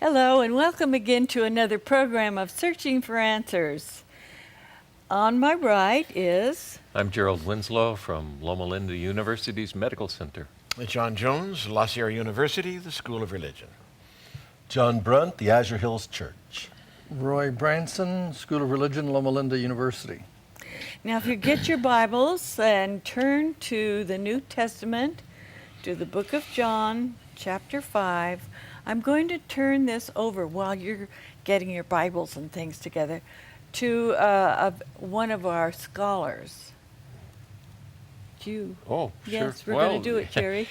Hello, and welcome again to another program of Searching for Answers. On my right is... I'm Gerald Winslow from Loma Linda University's Medical Center. John Jones, La Sierra University, the School of Religion. John Brunt, the Azure Hills Church. Roy Branson, School of Religion, Loma Linda University. Now, if you get your Bibles and turn to the New Testament, to the book of John, chapter 5, I'm going to turn this over while you're getting your Bibles and things together to one of our scholars. Oh, yes, sure. we're going to do it, Jerry.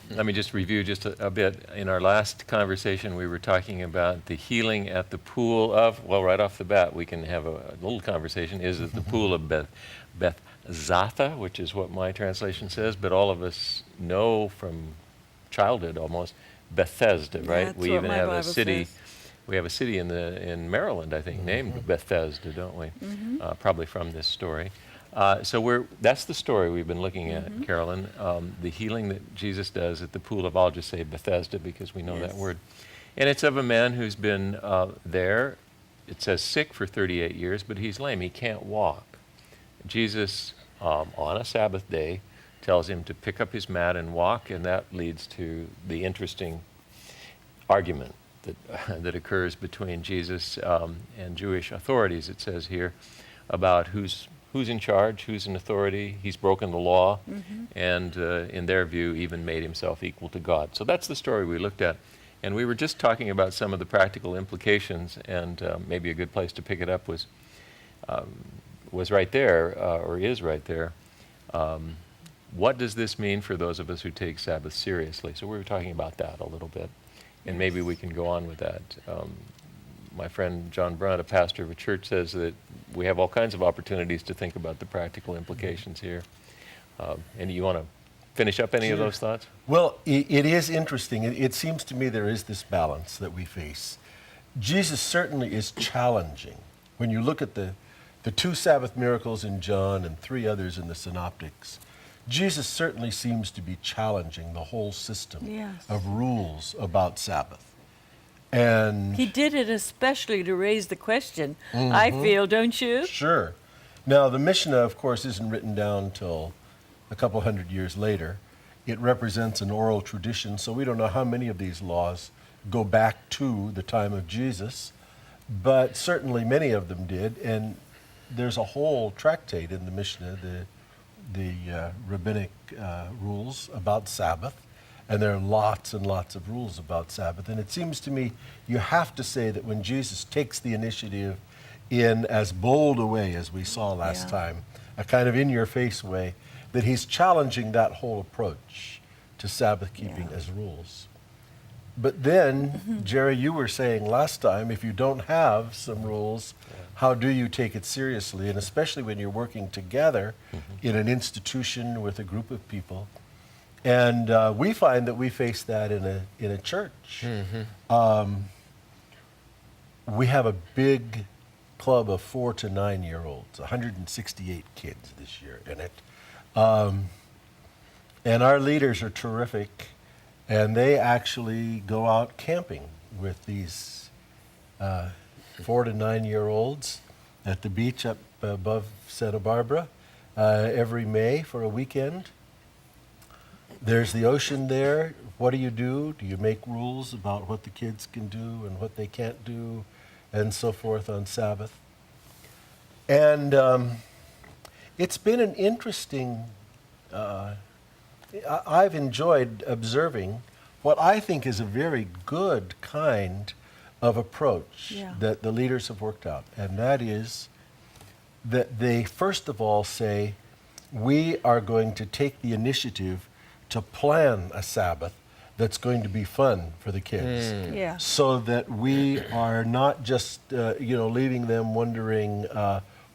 Let me just review just a bit. In our last conversation, we were talking about the healing at the pool of, well, right off the bat, we can have a little conversation. Is it the pool of Bethzatha, which is what my translation says, but all of us know from childhood almost, Bethesda, right? That's we what even my have Bible a city. says. We have a city in Maryland, I think, named Bethesda, don't we? Probably from this story. So that's the story we've been looking at, Carolyn. The healing that Jesus does at the pool of, I'll just say Bethesda because we know that word. And it's of a man who's been there, it says sick for 38 years, but he's lame. He can't walk. Jesus, on a Sabbath day, tells him to pick up his mat and walk, and that leads to the interesting argument that occurs between Jesus and Jewish authorities, it says here, about who's in charge, who's in authority. He's broken the law, and in their view, even made himself equal to God. So that's the story we looked at. And we were just talking about some of the practical implications, and maybe a good place to pick it up was right there, or is right there. What does this mean for those of us who take Sabbath seriously? So we were talking about that a little bit, and maybe we can go on with that. My friend John Brunt, a pastor of a church, says that we have all kinds of opportunities to think about the practical implications here. And you want to finish up any of those thoughts? Well, it is interesting. It seems to me there is this balance that we face. Jesus certainly is challenging. When you look at the 2 Sabbath miracles in John and 3 others in the Synoptics, Jesus certainly seems to be challenging the whole system of rules about Sabbath. And He did it especially to raise the question, I feel, don't you? Sure. Now, the Mishnah, of course, isn't written down till a couple hundred years later. It represents an oral tradition, so we don't know how many of these laws go back to the time of Jesus, but certainly many of them did. And there's a whole tractate in the Mishnah, the rabbinic rules about Sabbath. And there are lots and lots of rules about Sabbath. And it seems to me you have to say that when Jesus takes the initiative in as bold a way as we saw last time, a kind of in-your-face way, that he's challenging that whole approach to Sabbath keeping as rules. But then, Jerry, you were saying last time, if you don't have some rules, how do you take it seriously? And especially when you're working together in an institution with a group of people. And we find that we face that in a church. We have a big club of 4 to 9 year olds, 168 kids this year in it. And our leaders are terrific, and they actually go out camping with these 4 to 9 year olds at the beach up above Santa Barbara every May for a weekend. There's the ocean there. What do? Do you make rules about what the kids can do and what they can't do and so forth on Sabbath? And it's been an interesting, I've enjoyed observing what I think is a very good kind of approach that the leaders have worked out. And that is that they first of all say, we are going to take the initiative to plan a Sabbath that's going to be fun for the kids, so that we are not just leaving them wondering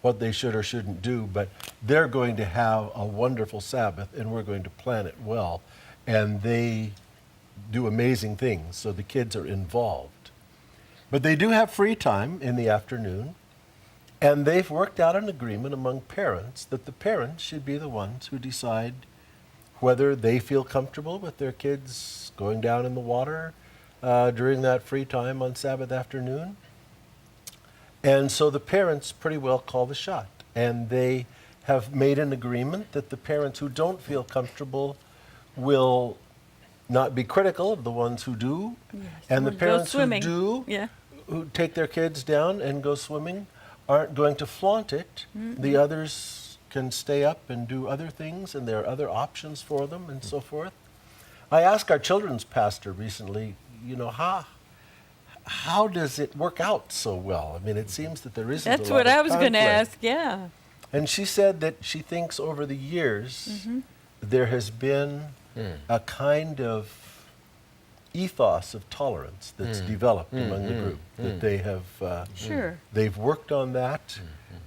what they should or shouldn't do, but they're going to have a wonderful Sabbath, and we're going to plan it well, and they do amazing things, so the kids are involved. But they do have free time in the afternoon, and they've worked out an agreement among parents that the parents should be the ones who decide whether they feel comfortable with their kids going down in the water, during that free time on Sabbath afternoon. And so the parents pretty well call the shot. And they have made an agreement that the parents who don't feel comfortable will not be critical of the ones who do. Yes. And the Go parents who swimming. do, Yeah. who take their kids down and go swimming, aren't going to flaunt it. The others can stay up and do other things, and there are other options for them and so forth. I asked our children's pastor recently, how does it work out so well? I mean, it seems that there isn't That's a lot what of I was going to conflict. ask. Yeah. And she said that she thinks over the years there has been a kind of ethos of tolerance that's developed among the group. That they have Sure. they've worked on that,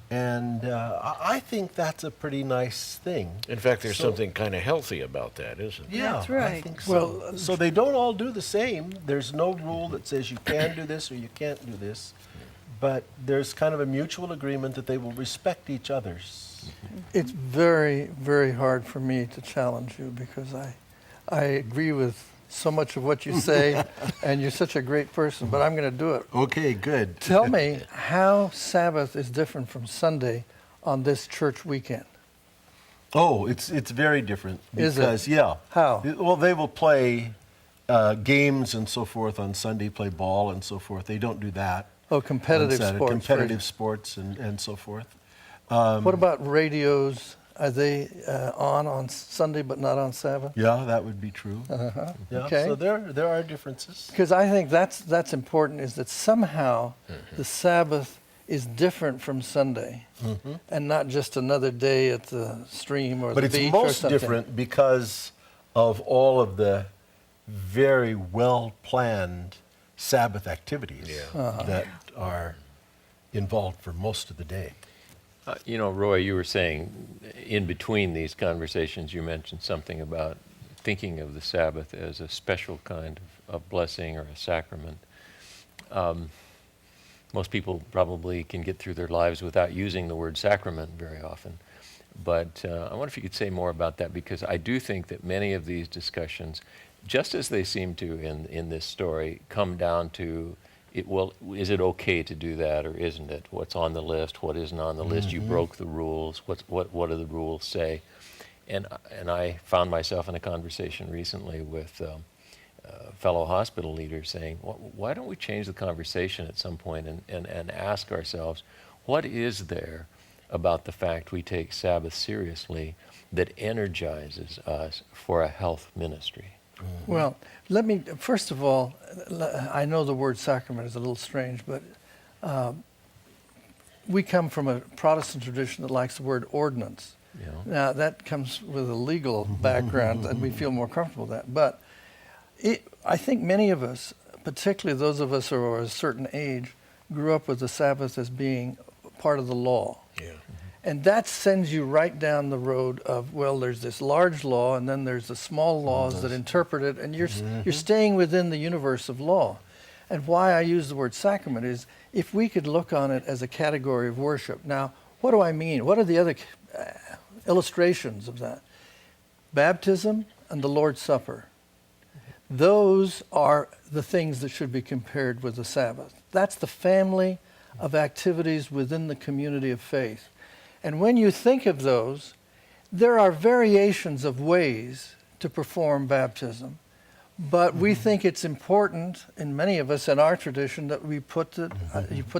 and I think that's a pretty nice thing. In fact, there's So- something kind of healthy about that, isn't there? Yeah, That's I right. think so. Well, So they don't all do the same. There's no rule that says you can do this or you can't do this, but there's kind of a mutual agreement that they will respect each other's. It's very, very hard for me to challenge you because I agree with so much of what you say, and you're such a great person, but I'm going to do it. Okay, good. Tell me how Sabbath is different from Sunday on this church weekend. Oh, it's very different Is it? because yeah. How? Well, they will play games and so forth on Sunday, play ball and so forth. They don't do that. Oh, competitive on Saturday. sports. Competitive sports and so forth. What about radios? Are they on Sunday but not on Sabbath? Yeah, that would be true. Uh-huh. Yeah, Okay. so there are differences. Because I think that's important, is that somehow the Sabbath is different from Sunday, and not just another day at the stream or But the it's beach or most something. different because of all of the very well-planned Sabbath activities that are involved for most of the day. Roy, you were saying in between these conversations, you mentioned something about thinking of the Sabbath as a special kind of blessing or a sacrament. Most people probably can get through their lives without using the word sacrament very often. But I wonder if you could say more about that, because I do think that many of these discussions, just as they seem to in this story, come down to is it okay to do that or isn't it? What's on the list? What isn't on the list? You broke the rules. What do the rules say? And I found myself in a conversation recently with fellow hospital leaders saying, why don't we change the conversation at some point and ask ourselves, what is there about the fact we take Sabbath seriously that energizes us for a health ministry? Well, let me, first of all, I know the word sacrament is a little strange, but we come from a Protestant tradition that likes the word ordinance. Yeah. Now, that comes with a legal background, and we feel more comfortable with that. But I think many of us, particularly those of us who are a certain age, grew up with the Sabbath as being part of the law. Yeah. And that sends you right down the road of, well, there's this large law, and then there's the small laws that interpret it, and you're staying within the universe of law. And why I use the word sacrament is, if we could look on it as a category of worship. Now, what do I mean? What are the other illustrations of that? Baptism and the Lord's Supper. Those are the things that should be compared with the Sabbath. That's the family of activities within the community of faith. And when you think of those, there are variations of ways to perform baptism. But we think it's important, in many of us in our tradition, that we you put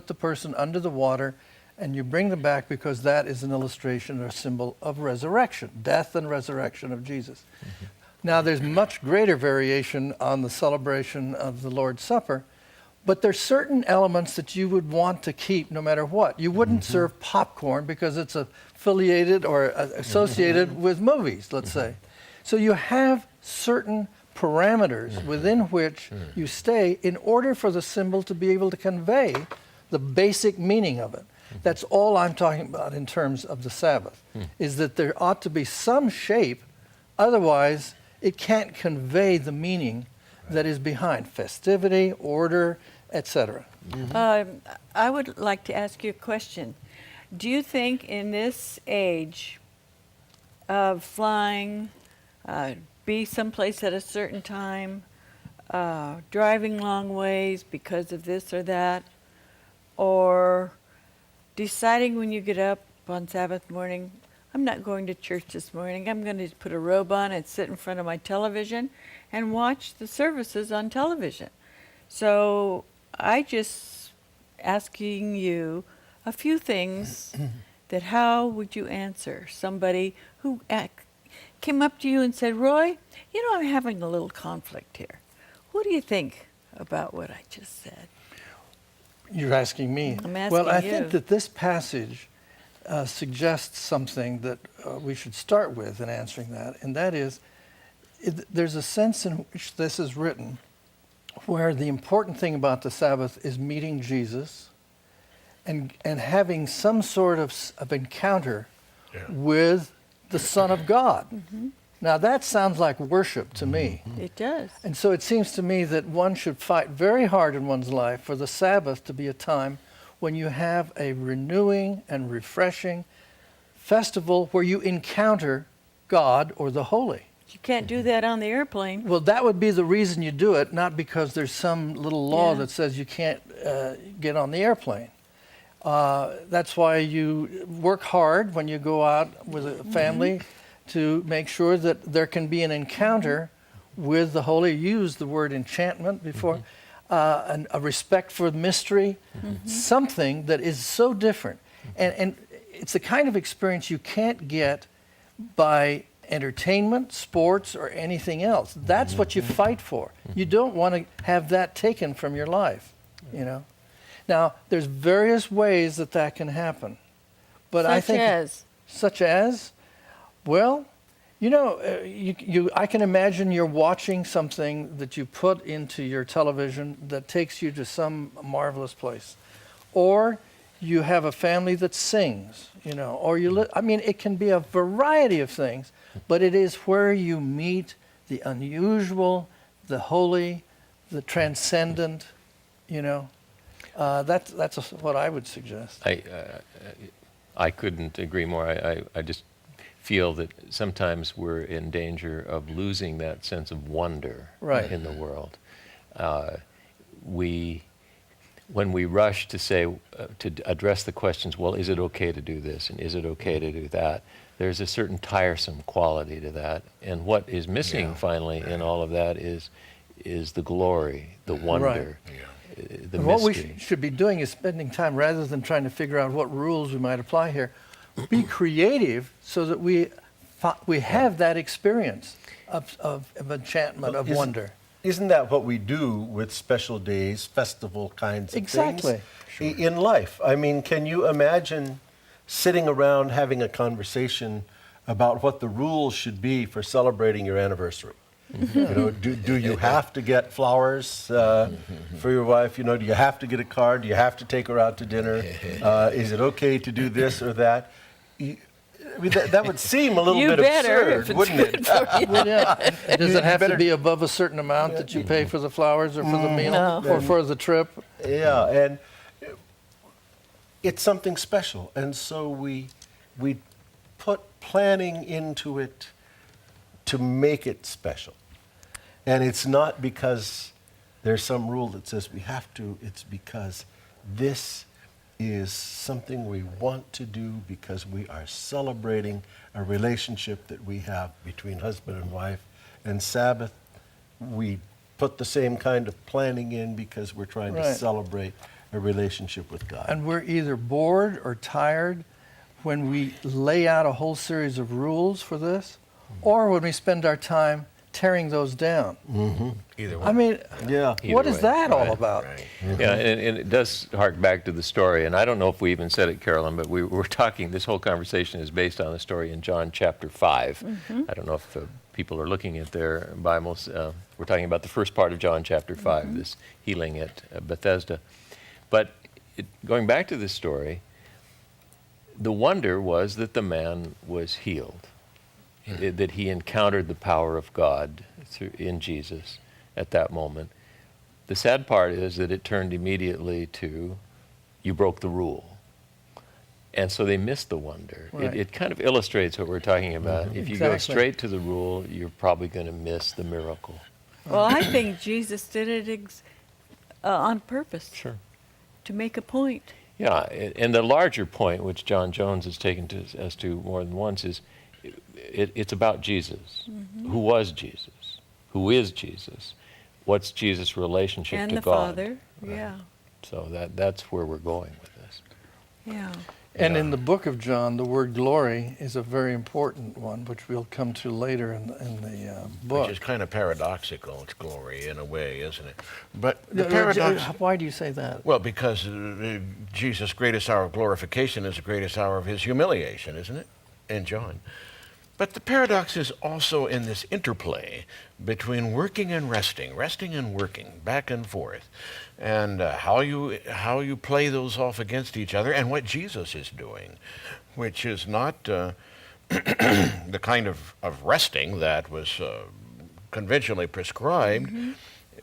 the person under the water and you bring them back, because that is an illustration or a symbol of resurrection, death and resurrection of Jesus. Now, there's much greater variation on the celebration of the Lord's Supper, but there's certain elements that you would want to keep no matter what. You wouldn't serve popcorn because it's affiliated or associated with movies, let's say. So you have certain parameters within which you stay in order for the symbol to be able to convey the basic meaning of it. That's all I'm talking about in terms of the Sabbath, is that there ought to be some shape, otherwise it can't convey the meaning that is behind festivity, order, etc. I would like to ask you a question. Do you think in this age of flying, be someplace at a certain time, driving long ways because of this or that, or deciding when you get up on Sabbath morning, I'm not going to church this morning. I'm going to put a robe on and sit in front of my television and watch the services on television. So I just asking you a few things that how would you answer somebody who came up to you and said, Roy, you know, I'm having a little conflict here. What do you think about what I just said? You're asking me. I'm asking well, I you. think that this passage suggests something that we should start with in answering that, and that is, there's a sense in which this is written where the important thing about the Sabbath is meeting Jesus and having some sort of encounter with the Son of God. Now that sounds like worship to me. It does. And so it seems to me that one should fight very hard in one's life for the Sabbath to be a time when you have a renewing and refreshing festival where you encounter God or the holy. You can't do that on the airplane. Well, that would be the reason you do it, not because there's some little law Yeah. that says you can't get on the airplane. That's why you work hard when you go out with a family to make sure that there can be an encounter with the holy. You used the word enchantment before, and a respect for mystery, something that is so different. And it's the kind of experience you can't get by entertainment, sports, or anything else. That's what you fight for. You don't want to have that taken from your life, you know. Now, there's various ways that can happen. But I think such as, well, you know, I can imagine you're watching something that you put into your television that takes you to some marvelous place. Or you have a family that sings, you know, or I mean, it can be a variety of things, but it is where you meet the unusual, the holy, the transcendent, you know. That's what I would suggest. I couldn't agree more. I just feel that sometimes we're in danger of losing that sense of wonder in the world. When we rush to say, to address the questions, well, is it okay to do this and is it okay to do that? There's a certain tiresome quality to that. And what is missing finally in all of that is the glory, the wonder, the mystery. What we should be doing is spending time, rather than trying to figure out what rules we might apply here, be creative so that we have that experience of enchantment, of wonder. Isn't that what we do with special days, festival kinds of things in life? I mean, can you imagine sitting around having a conversation about what the rules should be for celebrating your anniversary? You know, do you have to get flowers for your wife? You know, do you have to get a card? Do you have to take her out to dinner? Is it okay to do this or that? I mean, that would seem a little bit absurd, wouldn't it? Well, yeah. Does it have to be above a certain amount that you pay for the flowers or for the meal or for the trip? Yeah, and it's something special, and so we put planning into it to make it special. And it's not because there's some rule that says we have to, it's because this is something we want to do because we are celebrating a relationship that we have between husband and wife. And Sabbath, we put the same kind of planning in because we're trying to celebrate a relationship with God. And we're either bored or tired when we lay out a whole series of rules for this, or when we spend our time tearing those down. Either one. I mean, what is that all about? Yeah, and it does hark back to the story, and I don't know if we even said it, Carolyn, but we were talking, this whole conversation is based on the story in John chapter 5. I don't know if people are looking at their Bibles. We're talking about the first part of John chapter 5, this healing at Bethesda. But going back to this story, the wonder was that the man was healed. That he encountered the power of God in Jesus at that moment. The sad part is that it turned immediately to, you broke the rule. And so they missed the wonder. It kind of illustrates what we're talking about. If you go straight to the rule, you're probably going to miss the miracle. Well, I think Jesus did it on purpose. Sure. To make a point. Yeah, and the larger point, which John Jones has taken us to more than once, is it's about Jesus. Mm-hmm. Who was Jesus? Who is Jesus? What's Jesus' relationship And to the God? Father. Yeah. So that's where we're going with this. Yeah. And Yeah. in the book of John, the word glory is a very important one, which we'll come to later in the book. Which is kind of paradoxical. It's glory in a way, isn't it? But the Uh, paradox. Why do you say that? Well, because Jesus' greatest hour of glorification is the greatest hour of his humiliation, isn't it? In John. But the paradox is also in this interplay between working and resting and working, back and forth, and how you play those off against each other, and what Jesus is doing, which is not the kind of resting that was conventionally prescribed,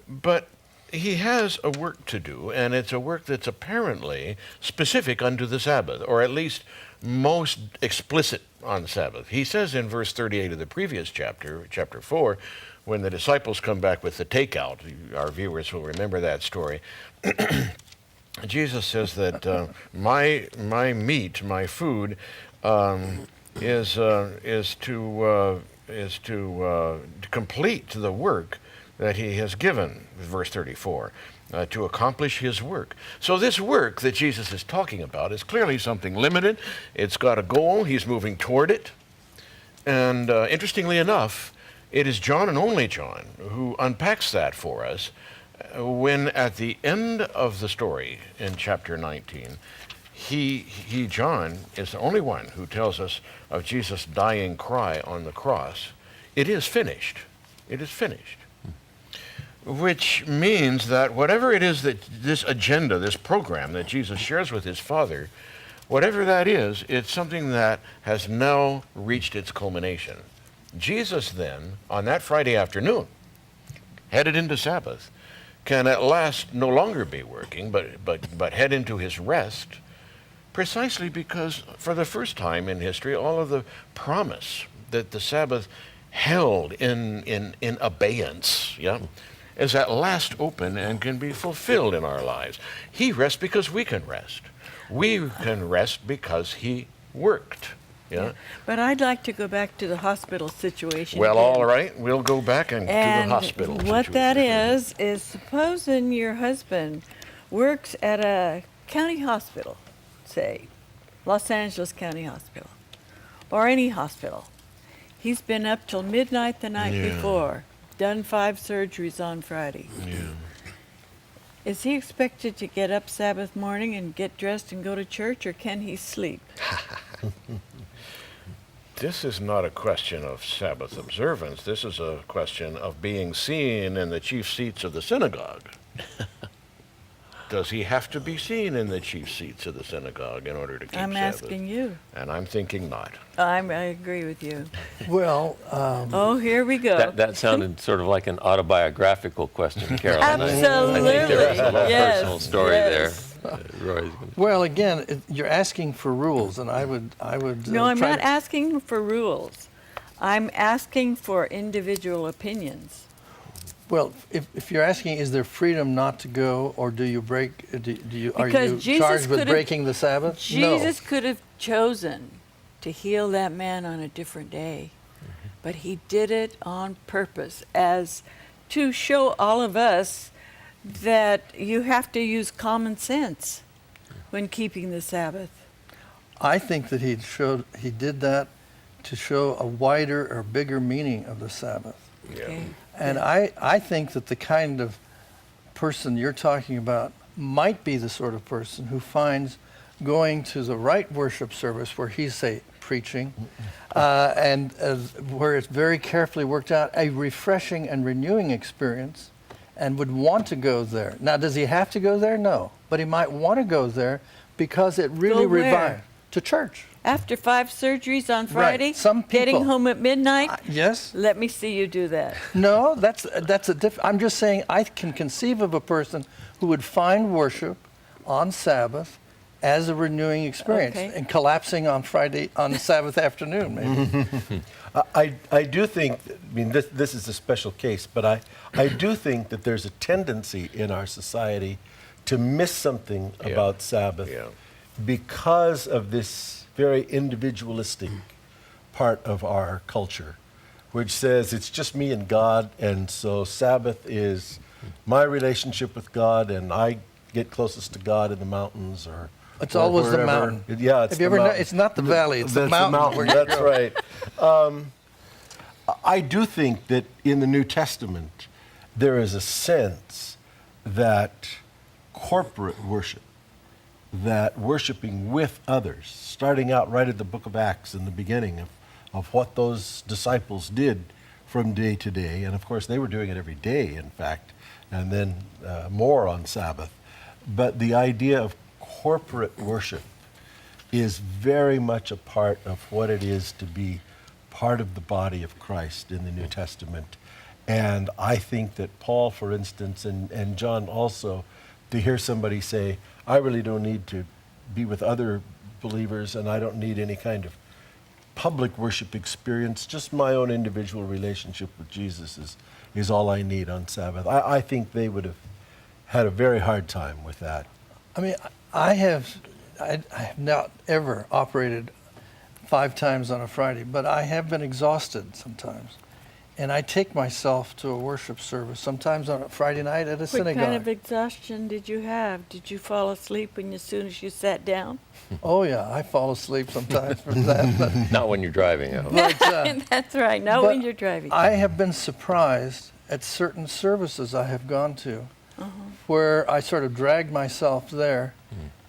but he has a work to do, and it's a work that's apparently specific unto the Sabbath, or at least most explicit on Sabbath. He says in verse 38 of the previous chapter, chapter 4, when the disciples come back with the takeout, our viewers will remember that story, Jesus says that my meat, my food, is to complete the work that he has given, verse 34, to accomplish his work. So this work that Jesus is talking about is clearly something limited. It's got a goal. He's moving toward it. And interestingly enough, it is John and only John who unpacks that for us when at the end of the story in chapter 19, John, is the only one who tells us of Jesus' dying cry on the cross, "It is finished. It is finished." Which means that whatever it is that this agenda, this program that Jesus shares with his Father, whatever that is, it's something that has now reached its culmination. Jesus then, on that Friday afternoon, headed into Sabbath, can at last no longer be working, but head into his rest, precisely because for the first time in history, all of the promise that the Sabbath held in abeyance, yeah, is at last open and can be fulfilled in our lives. He rests because we can rest. We can rest because he worked. Yeah. But I'd like to go back to the hospital situation. Well, again. all right. We'll go back and And to the hospital. what that situation. is supposing your husband works at a county hospital, say Los Angeles County Hospital, or any hospital. He's been up till midnight the night Yeah. before, done 5 surgeries on Friday. Yeah. Is he expected to get up Sabbath morning and get dressed and go to church, or can he sleep? This is not a question of Sabbath observance. This is a question of being seen in the chief seats of the synagogue. Does he have to be seen in the chief seats of the synagogue in order to keep I'm Sabbath? asking you. And I'm thinking not. I agree with you. Well, Oh, here we go. That sounded sort of like an autobiographical question, Carolyn. I think Absolutely. there was a little Yes, personal story yes. there. Roy's gonna- well, again, you're asking for rules, and I would. No, I'm try not to- asking for rules. I'm asking for individual opinions. Well, if you're asking, is there freedom not to go, or do you break? Are Because you Jesus charged with could have- breaking the Sabbath? Jesus could have chosen to heal that man on a different day, but he did it on purpose as to show all of us that you have to use common sense when keeping the Sabbath. No. I think that he did that to show a wider or bigger meaning of the Sabbath. Okay. And I think that the kind of person you're talking about might be the sort of person who finds going to the right worship service where he's, say, preaching, and where it's very carefully worked out, a refreshing and renewing experience, and would want to go there. Now, does he have to go there? No. But he might want to go there because it really Go where? revives. To church. After 5 surgeries on Friday, Some getting people- home at midnight, Yes? let me see you do that. No, that's a I'm just saying I can conceive of a person who would find worship on Sabbath as a renewing experience, Okay. and collapsing on the Sabbath afternoon, maybe. I do think, I mean, this is a special case, but I do think that there's a tendency in our society to miss something Yeah. about Sabbath Yeah. because of this very individualistic part of our culture, which says it's just me and God, and so Sabbath is my relationship with God, and I get closest to God in the mountains or It's always the wherever. mountain. Yeah, it's Have the you ever mountain. it's not the valley, it's the That's mountain. where you That's go. right. I do think that in the New Testament, there is a sense that corporate worship, that worshiping with others, starting out right at the book of Acts in the beginning of what those disciples did from day to day. And of course, they were doing it every day, in fact, and then more on Sabbath. But the idea of corporate worship is very much a part of what it is to be part of the body of Christ in the New Testament. And I think that Paul, for instance, and John also, to hear somebody say, I really don't need to be with other believers and I don't need any kind of public worship experience, just my own individual relationship with Jesus is all I need on Sabbath. I think they would have had a very hard time with that. I mean, I have not ever operated 5 times on a Friday, but I have been exhausted sometimes. And I take myself to a worship service, sometimes on a Friday night at a What synagogue. kind of exhaustion did you have? Did you fall asleep as soon as you sat down? Oh yeah, I fall asleep sometimes from that. But, Not when you're driving, I hope. but, That's right. Not but when you're driving. I have been surprised at certain services I have gone to where I sort of dragged myself there,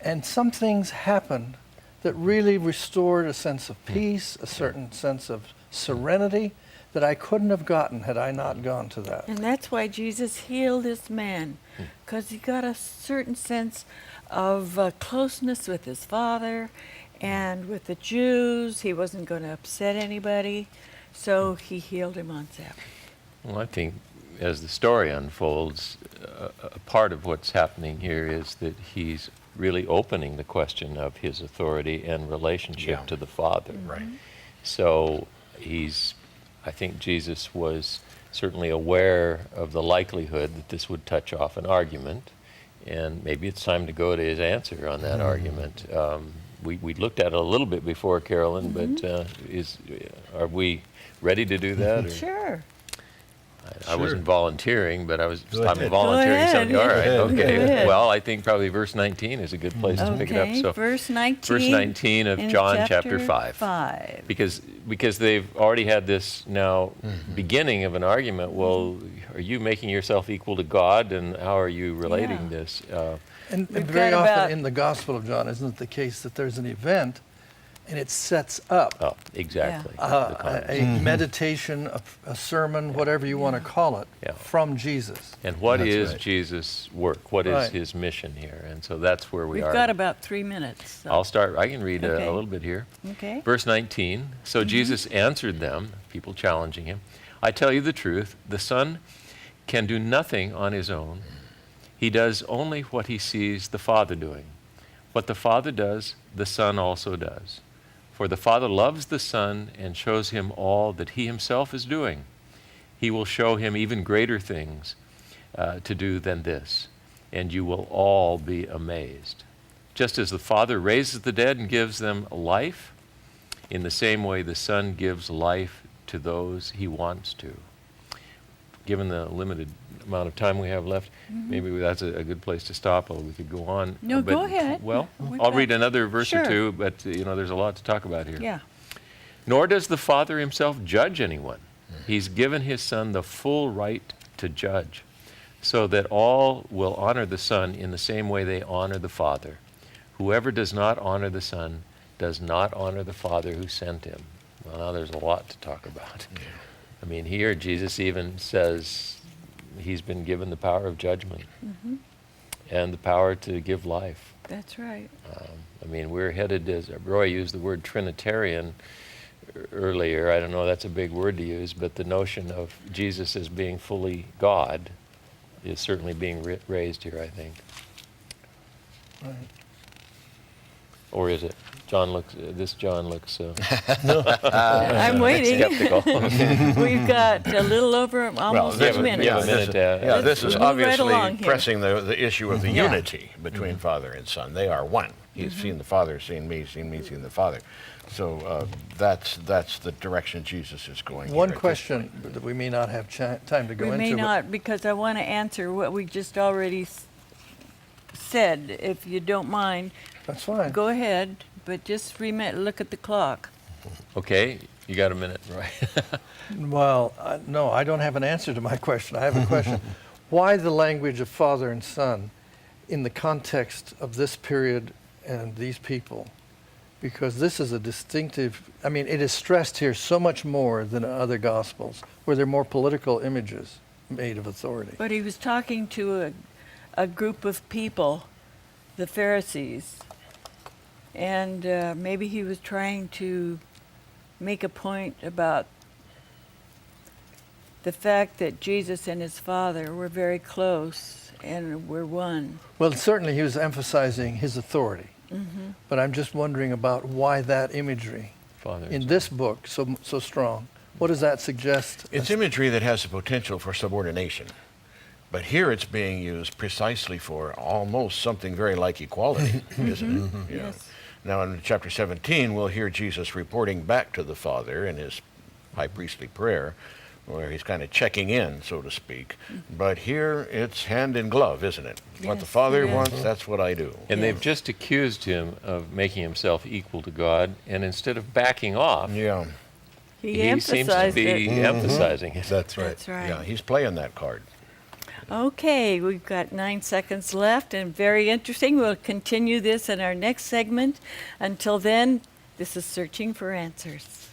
and some things happened that really restored a sense of peace, a certain sense of serenity that I couldn't have gotten had I not gone to that. And that's why Jesus healed this man, because he got a certain sense of closeness with his Father and with the Jews. He wasn't going to upset anybody, so he healed him on Sabbath. Well, I think as the story unfolds, a part of what's happening here is that he's really opening the question of his authority and relationship Yeah. to the Father. Right. So I think Jesus was certainly aware of the likelihood that this would touch off an argument, and maybe it's time to go to his answer on that argument. We looked at it a little bit before, Carolyn, but are we ready to do that? Or? Sure. I wasn't volunteering, but Go I'm ahead. volunteering Go ahead. something. All right, Go okay. ahead. Well, I think probably verse 19 is a good place to pick it up. Okay, So, verse 19. verse 19 of in John chapter 5. 5. Because they've already had this now beginning of an argument. Well, are you making yourself equal to God, and how are you relating Yeah. this? And We've very got often about- in the Gospel of John, isn't it the case that there's an event and it sets up Oh, exactly. the a context. meditation, a sermon, whatever you want to call it, Yeah. from Jesus. And what That's is right. Jesus' work? What is Right. his mission here? And so that's where we We've are. got about 3 minutes. so- I'll start. I can read Okay. a little bit here. Okay. Verse 19, so Jesus answered them, people challenging him, I tell you the truth, the Son can do nothing on his own. He does only what he sees the Father doing. What the Father does, the Son also does. For the Father loves the Son and shows him all that he himself is doing. He will show him even greater things to do than this, and you will all be amazed. Just as the Father raises the dead and gives them life, in the same way the Son gives life to those he wants to. Given the limited amount of time we have left, maybe that's a good place to stop, or we could go on. No, But- go ahead. Well, We've I'll got- read another verse or Sure. two, but there's a lot to talk about here. Yeah. Nor does the Father himself judge anyone. He's given his Son the full right to judge, so that all will honor the Son in the same way they honor the Father. Whoever does not honor the Son does not honor the Father who sent him. Well, now there's a lot to talk about. I mean, here Jesus even says he's been given the power of judgment and the power to give life. That's right. I mean, we're headed, as Roy used the word Trinitarian earlier. I don't know, that's a big word to use, but the notion of Jesus as being fully God is certainly being raised here, I think. Right. Or is it? This John looks I'm waiting. skeptical. We've got a little over almost this 2 is- minutes. yeah, a minute to- Yeah, this Let's is move right obviously along here. pressing the issue of the Yeah. unity between Father and Son. They are one. He's seen the Father, seen me, seen the Father. So that's the direction Jesus is going. One here at this question that we may not have time to go We into. may but- not, because I want to answer what we just already said, if you don't mind. That's fine. Go ahead, but just look at the clock. Okay, you got a minute, right? Well, no, I don't have an answer to my question. I have a question. Why the language of Father and Son in the context of this period and these people? Because this is a distinctive, I mean, it is stressed here so much more than in other Gospels, where there are more political images made of authority. But he was talking to a group of people, the Pharisees, and maybe he was trying to make a point about the fact that Jesus and his Father were very close and were one. Well, certainly he was emphasizing his authority. But I'm just wondering about why that imagery Father. in this book so strong. What does that suggest? It's imagery that has the potential for subordination. But here it's being used precisely for almost something very like equality, isn't it? Yeah. Yes. Now in chapter 17, we'll hear Jesus reporting back to the Father in his high priestly prayer, where he's kind of checking in, so to speak. But here it's hand in glove, isn't it? What the Yes, Father it is. wants, that's what I do. And they've just accused him of making himself equal to God, and instead of backing off, Yeah, He seems to emphasized be it. emphasizing it. That's right. That's right. yeah, he's playing that card. Okay, we've got 9 seconds left, and very interesting. We'll continue this in our next segment. Until then, this is Searching for Answers.